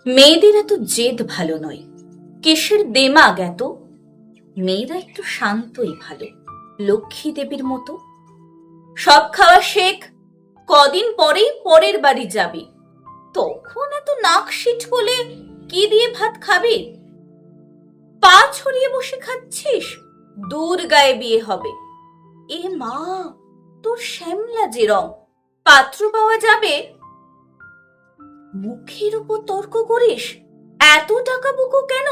মেয়েদের এত জেদ ভালো নয়, কিসের দেমাগ এত? মেয়েরা একটু শান্তই ভালো, লক্ষ্মী দেবীর মতো। সব খাওয়া শেখ, কদিন পরেই পরের বাড়ি যাবি, তখন এত নাক সিট বলে কি দিয়ে ভাত খাবি? পা ছড়িয়ে বসে খাচ্ছিস, দূর গায়ে বিয়ে হবে। এ মা, তোর শ্যামলা যে রং, পাত্র পাওয়া যাবে? মুখের উপর তর্ক করিস, এত টাকা বুকো কেন?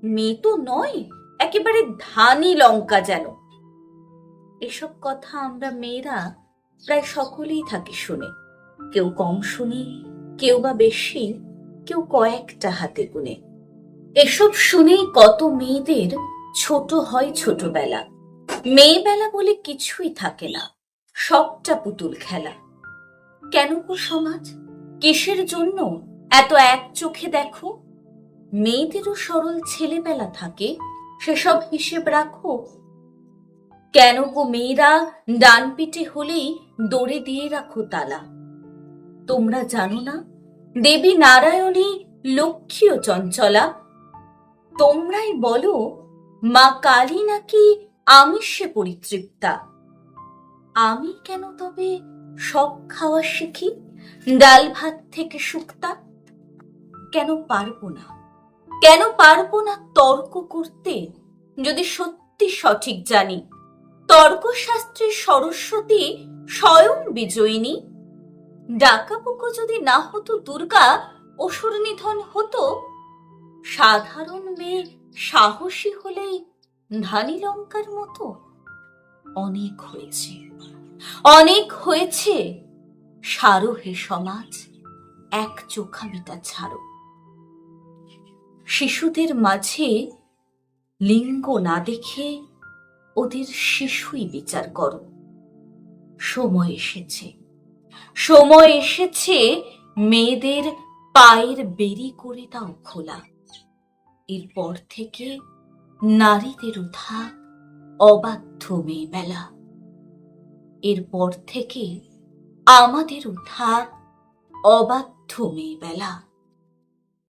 মেয়ে তো নয়, একেবারে ধানি লঙ্কা যেন। এসব কথা আমরা মেয়েরা প্রায় সকলেই থাকি শুনে, কেউ কম শুনি, কেউ বা বেশি, কেউ কয়েকটা হাতে গুনে। এসব শুনেই কত মেয়েদের ছোট হয় ছোটবেলা। মেয়েবেলা বলে কিছুই থাকে না, সবটা পুতুল খেলা। কেন গো সমাজ, কিসের জন্য এত এক চোখে দেখো? মেয়েদেরও সরল ছেলেবেলা থাকে, সেসব হিসেব রাখো। কেন গো মেয়েরা ডান পিঠে হলেই দড়ে দিয়ে রাখো তালা? তোমরা জানো না দেবী নারায়ণী লক্ষ্মী ও চঞ্চলা? তোমরাই বলো মা কালী নাকি আমিষে পরিতৃপ্তা। আমি কেন তবে সব খাওয়া শিখি, ডাল ভাত থেকে শুক্তা? কেন পারবো না, কেন পারবো না তর্ক করতে, যদি সত্যি সঠিক জানি? তর্কশাস্ত্রের সরস্বতী স্বয়ং বিজয়িনী। ডাকাবুকো যদি না হতো দুর্গা, অসুর নিধন হতো। সাধারণ মেয়ে সাহসী হলেই ধানি লঙ্কার মতো। অনেক হয়েছে, অনেক হয়েছে, সারো হে সমাজ, এক চোখামিটা ছাড়ো। শিশুদের মাঝে লিঙ্গ না দেখে ওদের শিশুই বিচার করো। সময় এসেছে, সময় এসেছে, মেয়েদের পায়ের বেরি করে দাও খোলা। এরপর থেকে নারীদেরও থাক অবাধ্য মেয়েবেলা। এরপর থেকে আমাদেরও থাক অবাধ্য মেয়েবেলা।